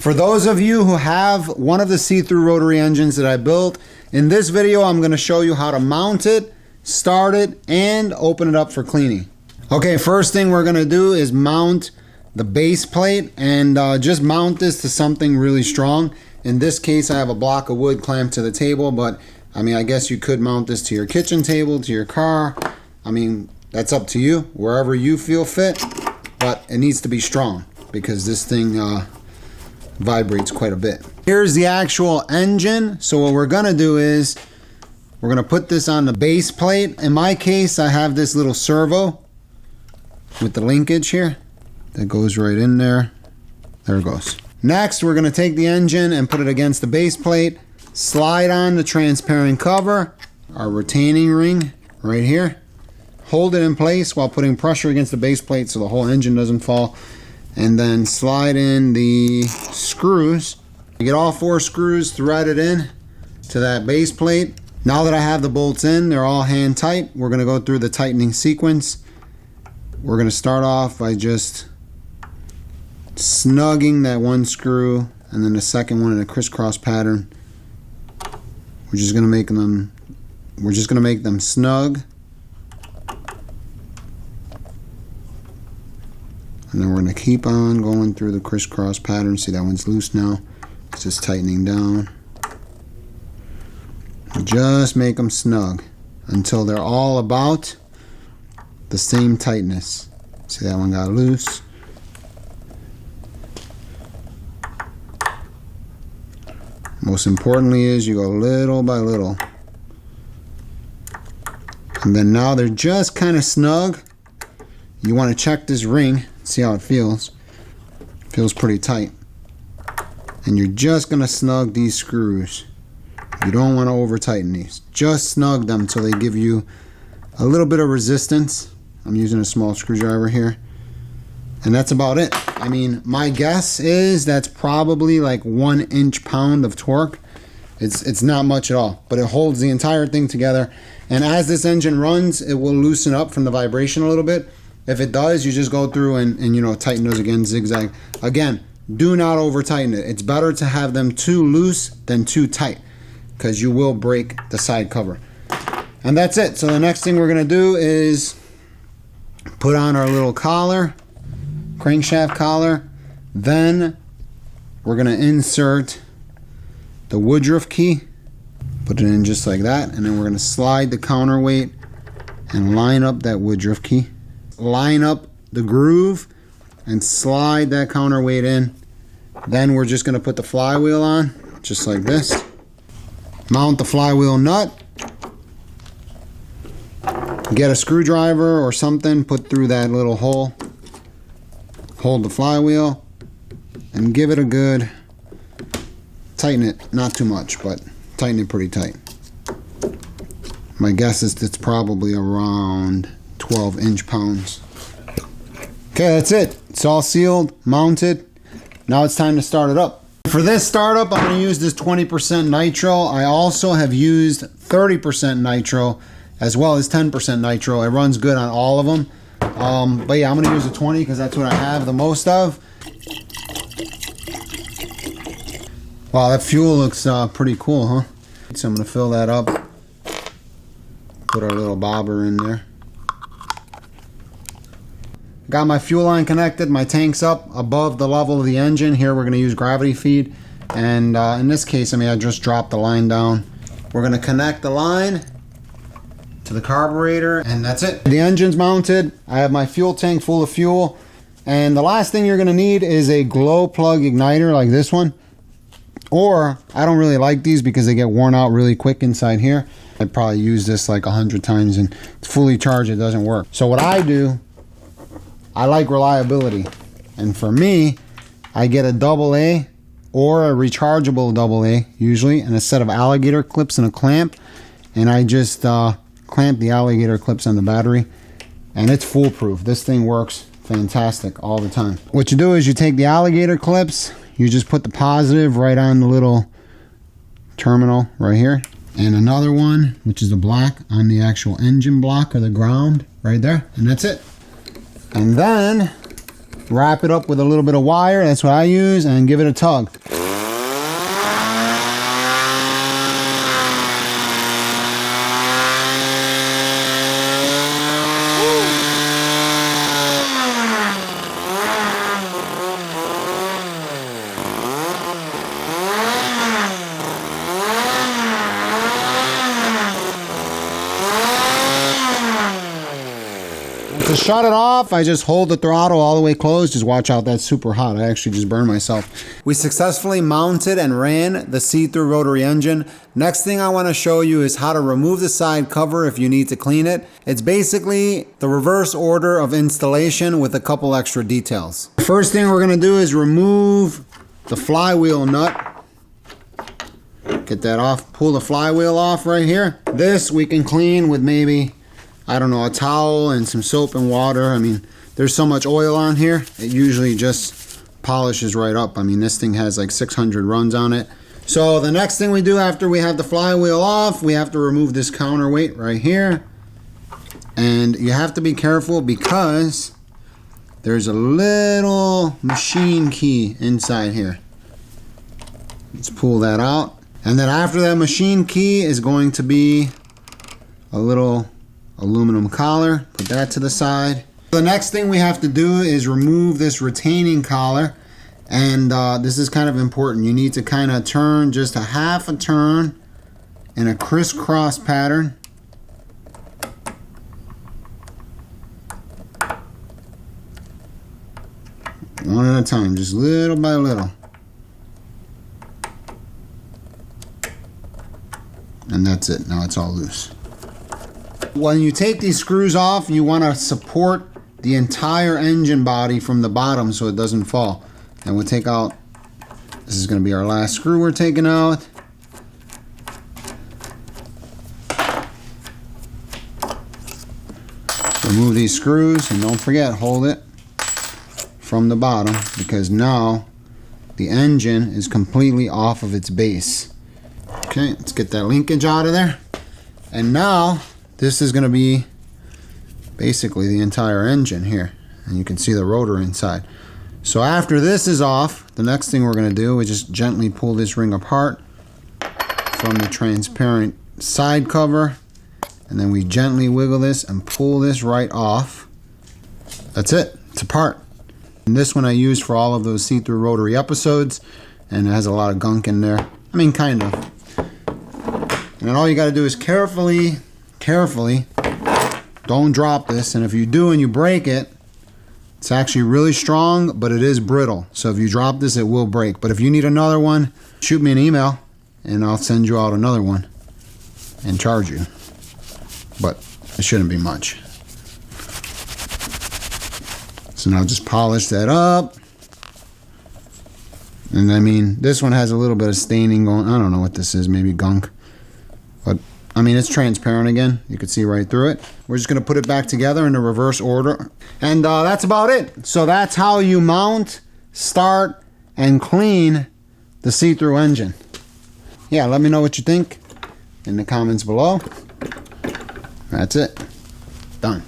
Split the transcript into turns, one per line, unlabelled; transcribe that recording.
For those of you who have one of the see-through rotary engines that I built, in this video I'm going to show you how to mount it, start it, and open it up for cleaning. Okay, first thing we're going to do is mount the base plate, and just mount this to something really strong. In this case I have a block of wood clamped to the table, but I mean, I guess you could mount this to your kitchen table, to your car. I mean, that's up to you, wherever you feel fit, but it needs to be strong because this thing vibrates quite a bit. Here's the actual engine. So what we're gonna do is we're gonna put this on the base plate. In my case, I have this little servo with the linkage here that goes right in there. There it goes. Next, we're gonna take the engine and put it against the base plate, slide on the transparent cover, our retaining ring right here, hold it in place while putting pressure against the base plate so the whole engine doesn't fall, and then slide in the screws. You get all 4 screws threaded in to that base plate. Now that I have the bolts in, they're all hand tight. We're gonna go through the tightening sequence. We're gonna start off by just snugging that one screw and then the second one in a crisscross pattern. We're just gonna make them snug. And then we're going to keep on going through the crisscross pattern. See, that one's loose now. It's just tightening down. Just make them snug until they're all about the same tightness. See, that one got loose. Most importantly is you go little by little. And then now they're just kind of snug. You want to check this ring. See how it feels. Feels pretty tight. And you're just gonna snug these screws. You don't want to over tighten these. Just snug them till they give you a little bit of resistance. I'm using a small screwdriver here. And that's about it. I mean, my guess is that's probably like 1 inch-pound of torque. It's not much at all, but it holds the entire thing together. And as this engine runs, it will loosen up from the vibration a little bit. If it does, you just go through and you know, tighten those again, zigzag. Again, do not over tighten it. It's better to have them too loose than too tight because you will break the side cover. And that's it. So the next thing we're gonna do is put on our little collar, crankshaft collar. Then we're gonna insert the woodruff key, put it in just like that, and then we're gonna slide the counterweight and line up that woodruff key. Line up the groove and slide that counterweight in. Then we're just going to put the flywheel on just like this. Mount the flywheel nut. Get a screwdriver or something, put through that little hole. Hold the flywheel and give it a good tighten it, not too much, but tighten it pretty tight. My guess is it's probably around 12 inch-pounds. Okay, that's it. It's all sealed, mounted. Now it's time to start it up. For this startup, I'm going to use this 20% nitro. I also have used 30% nitro as well as 10% nitro. It runs good on all of them. But yeah, I'm going to use the 20 because that's what I have the most of. Wow, that fuel looks pretty cool, huh? So I'm going to fill that up. Put our little bobber in there. Got my fuel line connected, my tank's up above the level of the engine. Here we're going to use gravity feed, and in this case, I mean, I just dropped the line down. We're going to connect the line to the carburetor, and that's it. The engine's mounted. I have my fuel tank full of fuel, and the last thing you're going to need is a glow plug igniter like this one, or I don't really like these because they get worn out really quick inside here. I'd probably use this like 100 times, and it's fully charged, it doesn't work. So what I do, I like reliability, and for me, I get a AA or a rechargeable AA usually, and a set of alligator clips and a clamp, and I just clamp the alligator clips on the battery, and it's foolproof. This thing works fantastic all the time. What you do is you take the alligator clips, you just put the positive right on the little terminal right here, and another one, which is the black, on the actual engine block or the ground right there, and that's it. And then Wrap it up with a little bit of wire, that's what I use, and give it a tug. To shut it off, I just hold the throttle all the way closed. Just watch out, that's super hot. I actually just burned myself. We successfully mounted and ran the see-through rotary engine. Next thing I want to show you is how to remove the side cover if you need to clean it. It's basically the reverse order of installation with a couple extra details. First thing we're going to do is remove the flywheel nut. Get that off. Pull the flywheel off right here. This we can clean with maybe, I don't know, a towel and some soap and water. I mean, there's so much oil on here, it usually just polishes right up. I mean, this thing has like 600 runs on it. So the next thing we do after we have the flywheel off, we have to remove this counterweight right here. And you have to be careful because there's a little machine key inside here. Let's pull that out. And then after that machine key is going to be a little aluminum collar. Put that to the side. The next thing we have to do is remove this retaining collar, and this is kind of important. You need to kind of turn just a half a turn in a crisscross pattern. One at a time, just little by little. And that's it. Now it's all loose. When you take these screws off, you want to support the entire engine body from the bottom so it doesn't fall. And we'll take out, this is going to be our last screw we're taking out. Remove these screws, and don't forget, hold it from the bottom, because now the engine is completely off of its base. Okay, let's get that linkage out of there. And now this is going to be basically the entire engine here, and you can see the rotor inside. So after this is off, the next thing we're going to do is just gently pull this ring apart from the transparent side cover, and then we gently wiggle this and pull this right off. That's it, it's apart. And this one I used for all of those see-through rotary episodes, and it has a lot of gunk in there. I mean, kind of. And then all you got to do is carefully, don't drop this. And if you do and you break it, it's actually really strong, but it is brittle. So if you drop this, it will break. But if you need another one, shoot me an email and I'll send you out another one and charge you. But it shouldn't be much. So now just polish that up. And I mean, this one has a little bit of staining going. I don't know what this is, maybe gunk. But I mean, it's transparent again. You can see right through it. We're just going to put it back together in the reverse order. And that's about it. So that's how you mount, start, and clean the see-through engine. Yeah, let me know what you think in the comments below. That's it. Done.